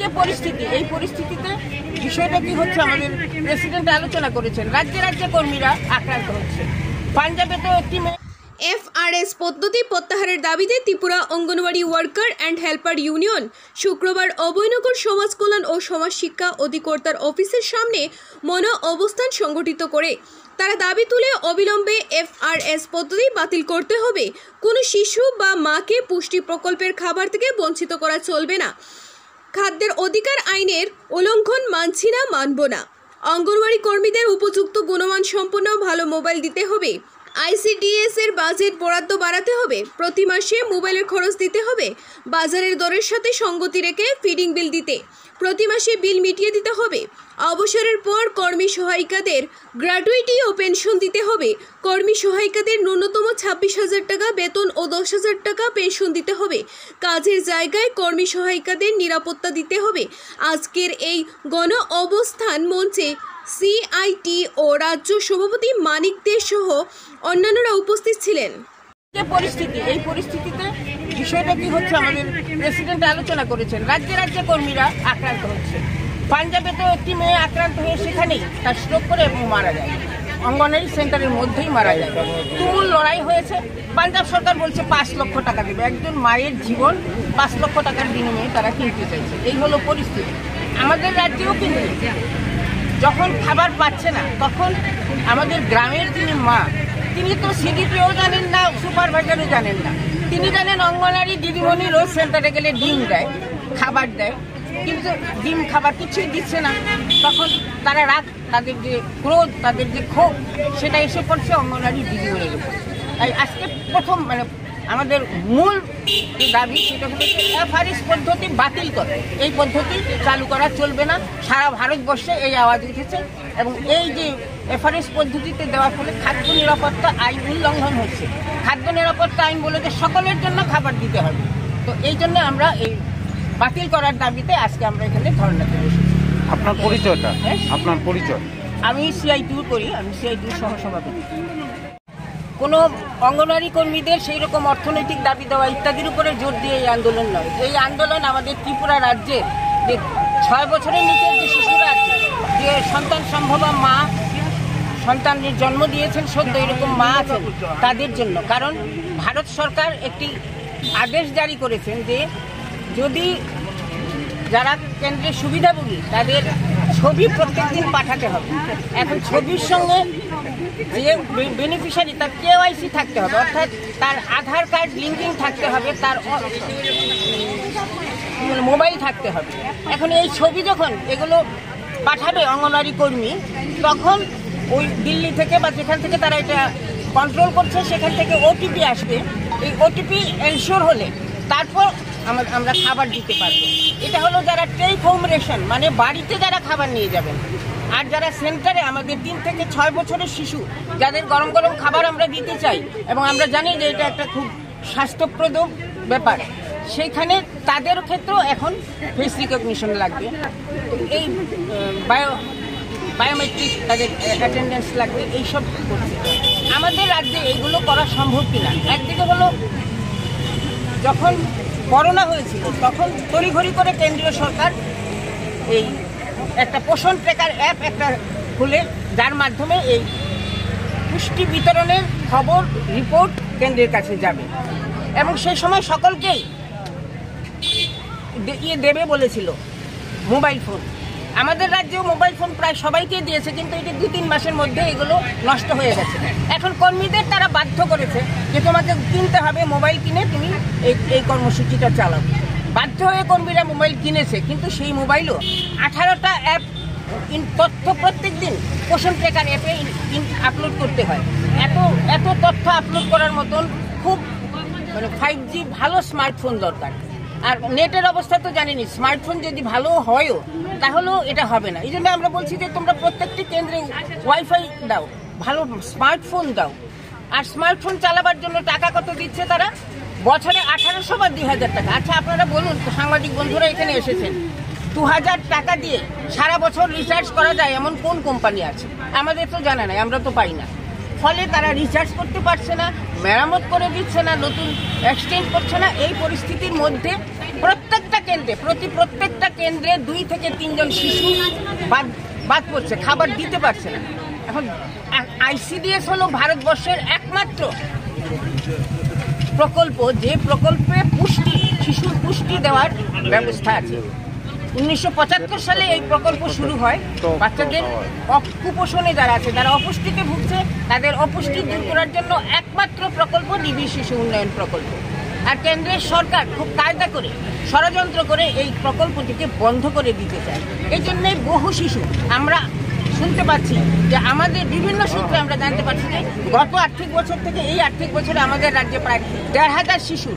যে পরিস্থিতি, এই পরিস্থিতিতে বিষয়টা কি হচ্ছে, আমাদের প্রেসিডেন্ট আলোচনা করেছেন, রাজ্যে রাজ্যে কর্মীরা আক্রান্ত হচ্ছে। পাঞ্জাবে তো একটি FRS পদ্ধতি প্রত্যাহারের দাবিতে Tripura anganwadi worker and helper union শুক্রবার অভয়নগর সমাজ কল্যাণ ও সমাজ শিক্ষা অধিকর্তার অফিসের সামনে মৌন অবস্থান সংগঠিত করে তারা দাবি তুলে অবিলম্বে FRS পদ্ধতি বাতিল করতে হবে। কোনো শিশু বা মাকে পুষ্টি প্রকল্পের খাবার থেকে বঞ্চিত করা চলবে না। খাদ্যের অধিকার আইনের উল্লঙ্ঘন মানছি না, মানব না। অঙ্গনওয়াড়ি কর্মীদের উপযুক্ত গুণমান সম্পন্ন ভালো মোবাইল দিতে হবে। ICDS এর বাজেট বরাদ্দ বাড়াতে হবে। প্রতি মাসে মোবাইলের খরচ দিতে হবে। বাজারের দরের সাথে সঙ্গতি রেখে ফিডিং বিল দিতে প্রতি মাসে বিল মিটিয়ে দিতে হবে। অবসরের পর কর্মী সহায়িকাদের গ্র্যাচুইটি ও পেনশন দিতে হবে। কর্মী সহায়িকাদের ন্যূনতম 26,000 টাকা বেতন ও 10,000 টাকা পেনশন দিতে হবে। কাজের জায়গায় কর্মী সহায়িকাদের নিরাপত্তা দিতে হবে। আজকের এই গণ অবস্থান মঞ্চে CIT ও রাজ্য সভাপতি মানিক দে সহ অন্যান্যরা উপস্থিত ছিলেন। যে পরিস্থিতি, এই পরিস্থিতিতে বিষয়টা কি হচ্ছে, আমাদের প্রেসিডেন্ট আলোচনা করেছেন, রাজ্যে রাজ্যে কর্মীরা আক্রান্ত হচ্ছে। পাঞ্জাবে তো একটি মেয়ে আক্রান্ত হয়ে সেখানেই তার স্ট্রোক করে এবং মারা যায়, অঙ্গনওয়াড়ি সেন্টারের মধ্যেই মারা যায়। তুমুল লড়াই হয়েছে। পাঞ্জাব সরকার বলছে 5 লক্ষ টাকা দেবে। একজন মায়ের জীবন 5 লক্ষ টাকার বিনিময়ে তারা কিনতে চাইছে। এই হলো পরিস্থিতি। আমাদের রাজ্যেও কিন্তু যখন খাবার পাচ্ছে না, তখন আমাদের গ্রামের যিনি মা, তিনি তো CDPO জানেন না, সুপারভাইজারও জানেন না। তিনি জানেন অঙ্গনওয়াড়ি দিদিমণি রোজ সেন্টারে গেলে ডিম দেয়, খাবার দেয়, কিন্তু ডিম খাবার কিছুই দিচ্ছে না। তখন তারা রাগ, তাদের যে ক্রোধ, তাদের যে ক্ষোভ, সেটা এসে পড়ছে অঙ্গনওয়াড়ি দিদিমণির উপর। তাই আজকে প্রথম আমাদের মূল যে দাবি, সেটা হচ্ছে FRS পদ্ধতি বাতিল করে। এই পদ্ধতি চালু করা চলবে না। সারা ভারতবর্ষে এই আওয়াজ উঠেছে এবং এই যে FRS পদ্ধতিতে দেওয়ার ফলে খাদ্য নিরাপত্তা আইন উল্লঙ্ঘন হচ্ছে। খাদ্য নিরাপত্তা আইন বলে যে সকলের জন্য খাবার দিতে হবে। তো এই জন্য আমরা এই বাতিল করার দাবিতে আজকে আমরা এখানে ধর্ণাতে বসেছি। আপনার পরিচয়টা? আপনার পরিচয়? আমি CIT করি, আমি CIT সহসভাপতি। কোনো অঙ্গনওয়াড়ি কর্মীদের সেই রকম অর্থনৈতিক দাবি দেওয়া ইত্যাদির উপরে জোর দিয়ে এই আন্দোলন নয়। এই আন্দোলন আমাদের ত্রিপুরা রাজ্যে যে 6 বছরের নিচের যে শিশুরা আছে, যে সন্তান সম্ভবা মা সন্তানের জন্ম দিয়েছেন, সদ্য এরকম মা আছেন, তাদের জন্য। কারণ ভারত সরকার একটি আদেশ জারি করেছেন যে যদি যারা কেন্দ্রের সুবিধাভোগী তাদের ছবি প্রত্যেকদিন পাঠাতে হবে। এখন ছবির সঙ্গে যে বেনিফিশিয়ারি তার KYC থাকতে হবে, অর্থাৎ তার আধার কার্ড লিঙ্কিং থাকতে হবে, তার মোবাইল থাকতে হবে। এখন এই ছবি যখন এগুলো পাঠাবে অঙ্গনওয়াড়ি কর্মী, তখন ওই দিল্লি থেকে বা যেখান থেকে তারা এটা কন্ট্রোল করছে, সেখান থেকে OTP আসবে। এই OTP এনশিওর হলে তারপর আমরা খাবার দিতে পারবো। এটা হলো যারা টেক হোম রেশন, মানে বাড়িতে যারা খাবার নিয়ে যাবেন। আর যারা সেন্টারে আমাদের 3 থেকে 6 বছরের শিশু, যাদের গরম গরম খাবার আমরা দিতে চাই এবং আমরা জানি যে এটা একটা খুব স্বাস্থ্যপ্রদ ব্যাপার, সেইখানে তাদের ক্ষেত্রেও এখন ফেস রিকগনিশন লাগবে। এই বায়োমেট্রিক তাদের অ্যাটেন্ডেন্স লাগবে, এইসব করছে। আমাদের রাজ্যে এইগুলো করা সম্ভব কিনা, একদিকে হলো যখন করোনা হয়েছিল তখন তড়িঘড়ি করে কেন্দ্রীয় সরকার এই একটা পোষণ ট্র্যাকার অ্যাপ একটা খুলে, যার মাধ্যমে এই পুষ্টি বিতরণের খবর রিপোর্ট কেন্দ্রের কাছে যাবে এবং সেই সময় সকলকেই দেবে বলেছিল মোবাইল ফোন। আমাদের রাজ্যেও মোবাইল ফোন প্রায় সবাইকে দিয়েছে, কিন্তু এটি 2-3 মাসের মধ্যে এগুলো নষ্ট হয়ে গেছে। এখন কর্মীদের তারা বাধ্য করেছে যে তোমাকে কিনতে হবে, মোবাইল কিনে তুমি এই কর্মসূচিটা চালাও। বাধ্য হয়ে কর্মীরা মোবাইল কিনেছে, কিন্তু সেই মোবাইলও 18টা অ্যাপ তথ্য প্রত্যেক দিন পোষণ ট্র্যাকার অ্যাপে আপলোড করতে হয়। এত তথ্য আপলোড করার মতন খুব 5G ভালো স্মার্টফোন দরকার। আর নেটের অবস্থা তো জানেনি, স্মার্টফোন যদি ভালো হয়ও তাহলেও এটা হবে না। এই জন্য আমরা বলছি যে তোমরা প্রত্যেকটি কেন্দ্রে ওয়াইফাই দাও, ভালো স্মার্টফোন দাও। আর স্মার্টফোন চালাবার জন্য টাকা কত দিচ্ছে তারা? বছরে 1800 বা 2000 টাকা। আচ্ছা আপনারা বলুন, সাংবাদিক বন্ধুরা এখানে এসেছেন, 2000 টাকা দিয়ে সারা বছর রিচার্জ করা যায় এমন কোন কোম্পানি আছে? আমাদের তো জানা নাই, আমরা তো পাই না। ফলে তারা রিচার্জ করতে পারছে না, মেরামত করে দিচ্ছে না, নতুন এক্সচেঞ্জ করছে না। এই পরিস্থিতির মধ্যে প্রত্যেক প্রত্যেকটা কেন্দ্রে 2 থেকে 3 জন শিশু বাদ পড়ছে, খাবার দিতে পারছে না। এখন ICDS হলো ভারতবর্ষের একমাত্র প্রকল্প যে প্রকল্পে শিশুর পুষ্টি দেওয়ার ব্যবস্থা আছে। 1975 সালে এই প্রকল্প শুরু হয়। বাচ্চাদের কুপোষণে যারা আছে, যারা অপুষ্টিতে ভুগছে, তাদের অপুষ্টি দূর করার জন্য একমাত্র প্রকল্প ডিবি শিশু উন্নয়ন প্রকল্প। আর কেন্দ্রের সরকার খুব কায়দা করে, ষড়যন্ত্র করে এই প্রকল্পটিকে বন্ধ করে দিতে চায়। এই জন্যই বহু শিশু, আমরা শুনতে পাচ্ছি যে আমাদের বিভিন্ন সূত্রে আমরা জানতে পারছি যে গত আর্থিক বছর থেকে এই আর্থিক বছরে আমাদের রাজ্যে প্রায় 1,500 শিশু